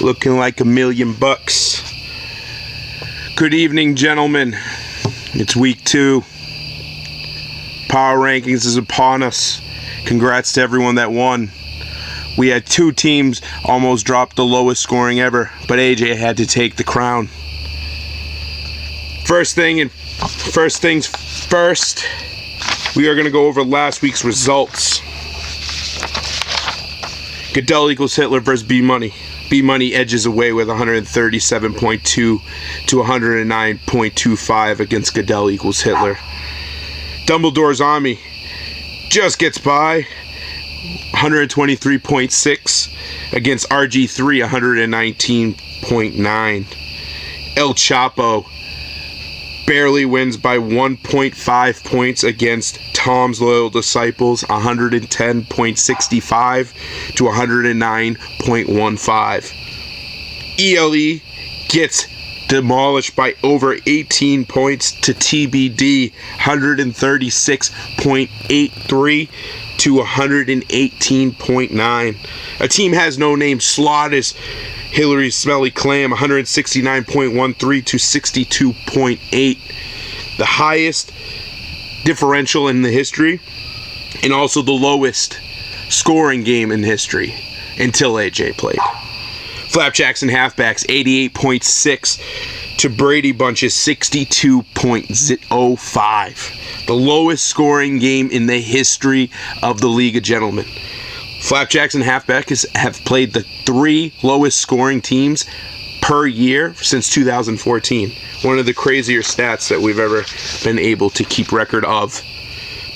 looking like $1 million. Good evening, gentlemen. It's week 2. Power rankings is upon us. Congrats to everyone that won. We had 2 teams almost drop the lowest scoring ever, but AJ had to take the crown. First things first, we are going to go over last week's results. Goodell equals Hitler versus B Money. B Money edges away with 137.2 to 109.25 against Goodell equals Hitler. Dumbledore's Army just gets by 123.6 against RG3 119.9. El Chapo barely wins by 1.5 points against Tom's Loyal Disciples 110.65 to 109.15. ELE gets demolished by over 18 points to TBD 136.83 to 118.9. A team has no name slaughters HILARYS SMELLY CLAM 169.13 to 62.8. The highest differential in the history and also the lowest scoring game in history until AJ played. Flapjacks and halfbacks 88.6 to Brady Bunch's 62.05. The lowest scoring game in the history of the League of Gentlemen. Flapjacks and halfbacks have played the 3 lowest scoring teams per year since 2014. One of the crazier stats that we've ever been able to keep record of.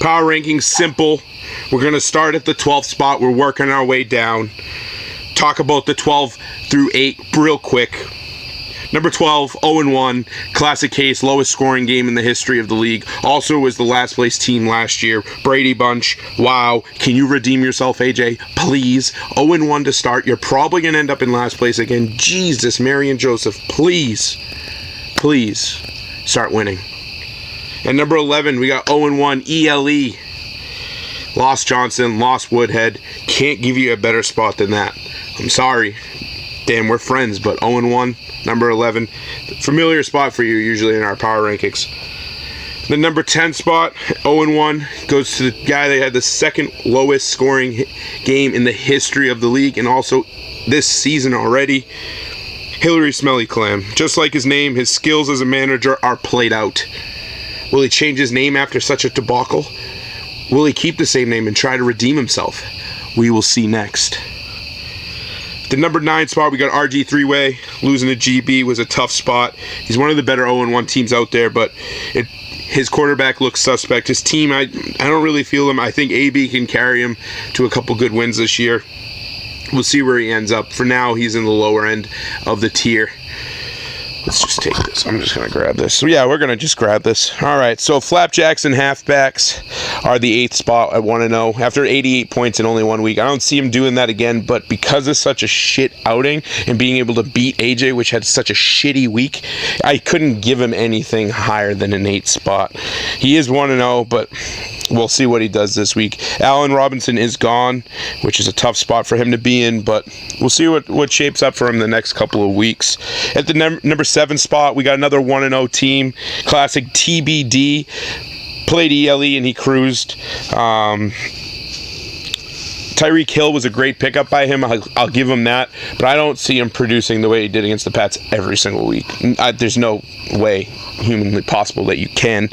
Power rankings, simple. We're going to start at the 12th spot. We're working our way down. Talk about the 12 through 8 real quick. Number 12, 0-1, classic case, lowest scoring game in the history of the league. Also was the last place team last year. Brady Bunch, wow. Can you redeem yourself, AJ? Please. 0-1 to start. You're probably going to end up in last place again. Jesus, Mary and Joseph, please, please start winning. And number 11, we got 0-1, ELE. Lost Johnson, lost Woodhead. Can't give you a better spot than that. I'm sorry. Damn, we're friends, but 0-1. Number 11, familiar spot for you usually in our power rankings. The number 10 spot, 0-1, goes to the guy that had the second lowest scoring game in the history of the league and also this season already. HILARYS SMELLY CLAM. Just like his name, his skills as a manager are played out. Will he change his name after such a debacle? Will he keep the same name and try to redeem himself? We will see next. The number 9 spot, we got RG 3-way. Losing to GB was a tough spot. He's one of the better 0-1 teams out there, but his quarterback looks suspect. His team, I don't really feel him. I think AB can carry him to a couple good wins this year. We'll see where he ends up. For now, he's in the lower end of the tier. Let's just take this. I'm just going to grab this. So, yeah, we're going to just grab this. All right, so Flapjacks and halfbacks are the 8th spot at 1-0 after 88 points in only 1 week. I don't see him doing that again, but because of such a shit outing and being able to beat AJ, which had such a shitty week, I couldn't give him anything higher than an 8th spot. He is 1-0, but we'll see what he does this week. Allen Robinson is gone, which is a tough spot for him to be in, but we'll see what shapes up for him the next couple of weeks. At the number 7 spot, we got another 1-0 team. Classic TBD. Played ELE and he cruised. Tyreek Hill was a great pickup by him. I'll give him that, but I don't see him producing the way he did against the Pats every single week. There's no way humanly possible that you can.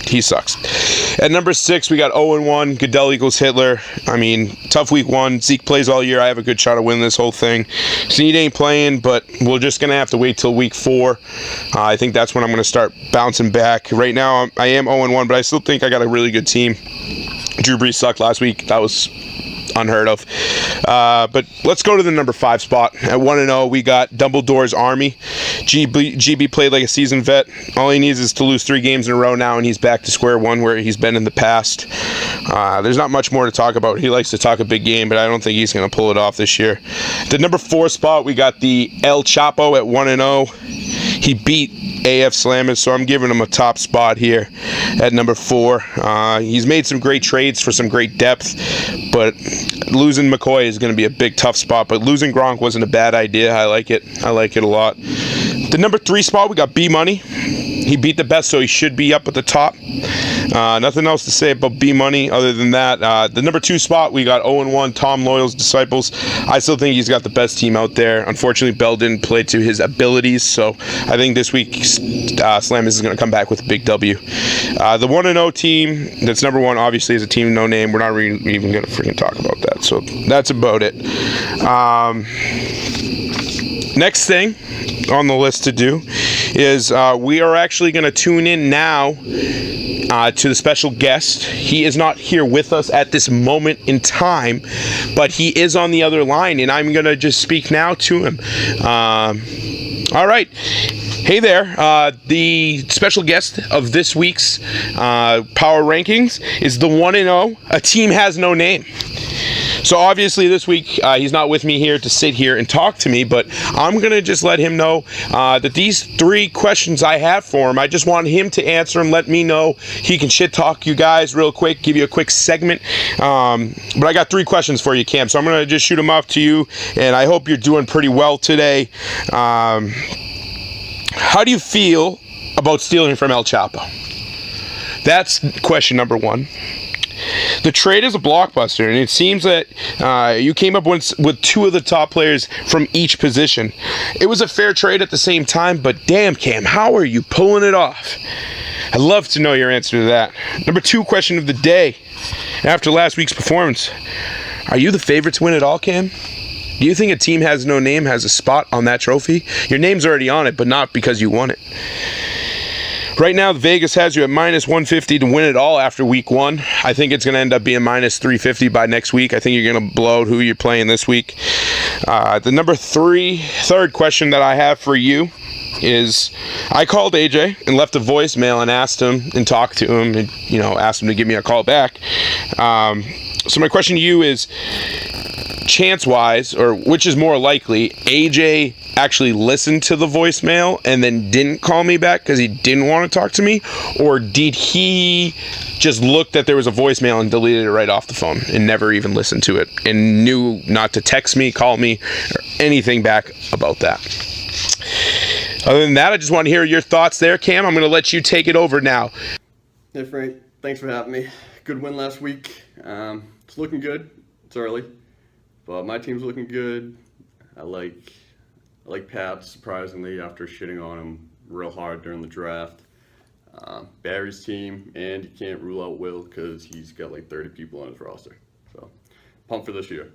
He sucks. At number 6, we got 0-1. Goodell equals Hitler. I mean, tough week 1. Zeke plays all year. I have a good shot of winning this whole thing. Snead ain't playing, but we're just going to have to wait till week 4. I think that's when I'm going to start bouncing back. Right now, I am 0-1, but I still think I got a really good team. Drew Brees sucked last week. That was unheard of. But let's go to the number 5 spot. At 1-0, we got Dumbledore's Army. GB played like a seasoned vet. All he needs is to lose 3 games in a row now, and he's back to square one where he's been in the past. There's not much more to talk about. He likes to talk a big game, but I don't think he's going to pull it off this year. The number 4 spot, we got the El Chapo at 1-0. He beat AF Slammers, so I'm giving him a top spot here at number 4. He's made some great trades for some great depth, but losing McCoy is going to be a big tough spot. But losing Gronk wasn't a bad idea. I like it. I like it a lot. The number 3 spot, we got B Money. He beat the best, so he should be up at the top. Nothing else to say about B Money other than that. The number 2 spot, we got 0-1, Tom Loyal's Disciples. I still think he's got the best team out there. Unfortunately, Bell didn't play to his abilities, so I think this week Slammers is going to come back with a big W. The 1-0 team that's number 1 obviously is a team no name. We're not even going to freaking talk about that, so that's about it. Next thing on the list to do is we are actually going to tune in now to the special guest. He is not here with us at this moment in time, but he is on the other line, and I'm going to just speak now to him. All right. Hey there. The special guest of this week's Power Rankings is the 1-0, A Team Has No Name. So obviously this week he's not with me here to sit here and talk to me, but I'm going to just let him know that these 3 questions I have for him, I just want him to answer them, let me know. He can shit talk you guys real quick, give you a quick segment. But I got 3 questions for you, Cam, so I'm going to just shoot them off to you, and I hope you're doing pretty well today. How do you feel about stealing from El Chapo? That's question number 1. The trade is a blockbuster, and it seems that you came up with 2 of the top players from each position. It was a fair trade at the same time, but damn, Cam, how are you pulling it off? I'd love to know your answer to that. Number 2 question of the day. After last week's performance, are you the favorite to win it all, Cam? Do you think A Team Has No Name has a spot on that trophy? Your name's already on it, but not because you won it. Right now, Vegas has you at -150 to win it all after week 1. I think it's going to end up being -350 by next week. I think you're going to blow out who you're playing this week. The number 3rd question that I have for you is, I called AJ and left a voicemail and asked him and talked to him and, asked him to give me a call back. So my question to you is, chance-wise, or which is more likely, AJ actually listened to the voicemail and then didn't call me back because he didn't want to talk to me, or did he just look that there was a voicemail and deleted it right off the phone and never even listened to it and knew not to text me, call me, or anything back about that? Other than that, I just want to hear your thoughts there, Cam. I'm going to let you take it over now. Hey Frank, thanks for having me. Good win last week. It's looking good. It's early, but my team's looking good. I like Pat, surprisingly, after shitting on him real hard during the draft. Barry's team, and you can't rule out Will because he's got like 30 people on his roster. So, pumped for this year.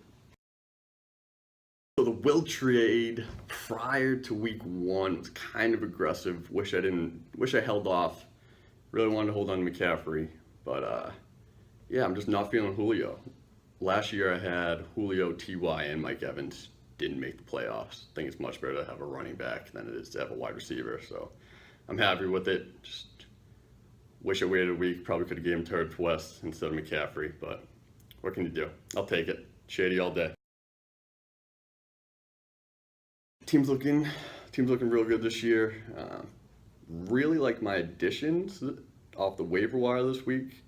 So the Will trade prior to week 1 was kind of aggressive. Wish I held off. Really wanted to hold on to McCaffrey, but yeah, I'm just not feeling Julio. Last year I had Julio, T.Y., and Mike Evans. Didn't make the playoffs. I think it's much better to have a running back than it is to have a wide receiver. So I'm happy with it. Just wish I waited a week. Probably could have gave him Turd West instead of McCaffrey, but what can you do? I'll take it. Shady all day. Team's looking real good this year. Really like my additions off the waiver wire this week.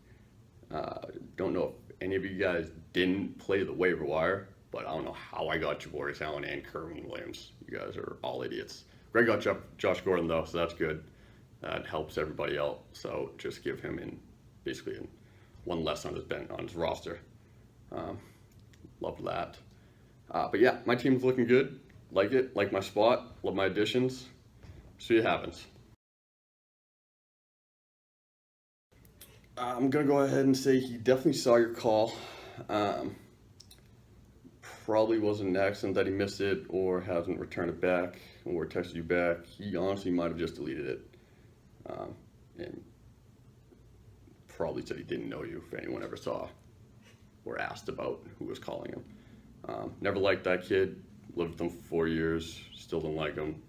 Don't know if any of you guys didn't play the waiver wire, but I don't know how I got Javorius Allen and Kerwin Williams. You guys are all idiots. Greg got Josh Gordon though, so that's good. That helps everybody out. So just give him basically one less on his roster. Love that. But yeah, my team's looking good. Like it. Like my spot. Love my additions. See what happens. I'm gonna go ahead and say he definitely saw your call. Probably wasn't an accident that he missed it or hasn't returned it back or texted you back. He honestly might have just deleted it. And probably said he didn't know you if anyone ever saw or asked about who was calling him. Never liked that kid. Lived with him for 4 years. Still don't like him.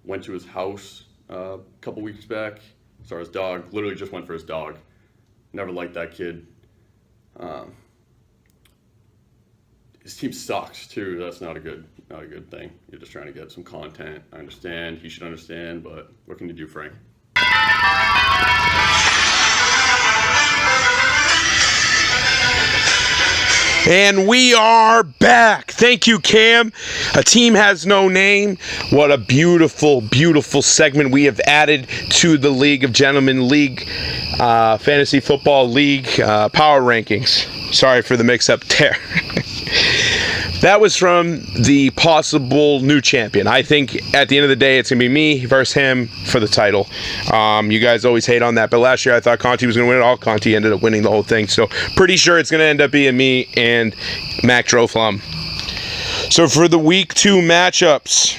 Went to his house a couple weeks back. Saw his dog. Literally just went for his dog. Never liked that kid. his team sucks too. That's not a good thing. You're just trying to get some content. I understand. He should understand, but what can you do, Frank? And we are back. Thank you, Cam. A team has no name. What a beautiful, beautiful segment we have added to the League of Gentlemen League, Fantasy Football League Power Rankings. Sorry for the mix-up there. That was from the possible new champion. I think at the end of the day, it's going to be me versus him for the title. You guys always hate on that, but last year I thought Conti was going to win it all. Conti ended up winning the whole thing, so pretty sure it's going to end up being me and Mac Droflum. So for the Week 2 matchups,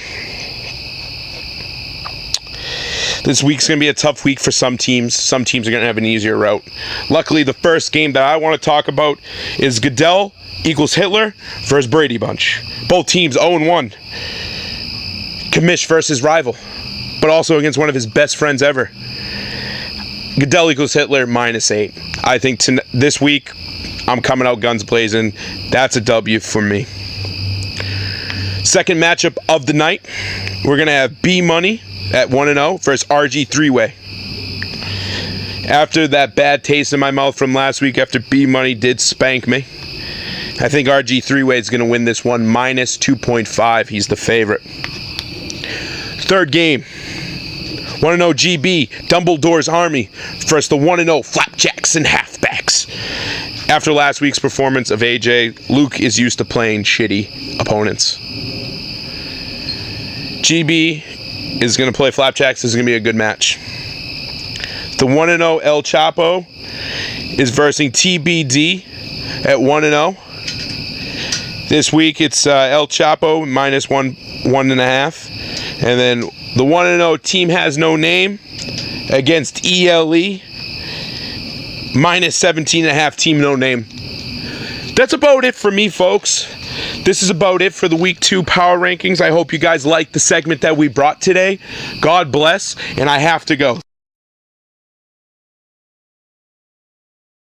this week's going to be a tough week for some teams. Some teams are going to have an easier route. Luckily, the first game that I want to talk about is Goodell equals Hitler versus Brady Bunch. Both teams 0-1. Commish versus rival, but also against one of his best friends ever. Goodell equals Hitler -8. I think this week I'm coming out guns blazing. That's a W for me. Second matchup of the night, we're going to have B Money at 1-0 versus RG 3-Way. After that bad taste in my mouth from last week after B Money did spank me, I think RG 3-Way is going to win this one -2.5. He's the favorite. Third game, 1-0 GB, Dumbledore's Army versus the 1-0 Flapjacks and Halfbacks. After last week's performance of AJ, Luke is used to playing shitty opponents. GB is going to play Flapjacks. This is going to be a good match. The 1-0 El Chapo is versing TBD at 1-0. This week it's El Chapo -1.5. And then the 1-0 Team Has No Name against ELE -17.5 Team No Name. That's about it for me, folks. This is about it for the Week 2 Power Rankings. I hope you guys liked the segment that we brought today. God bless, and I have to go.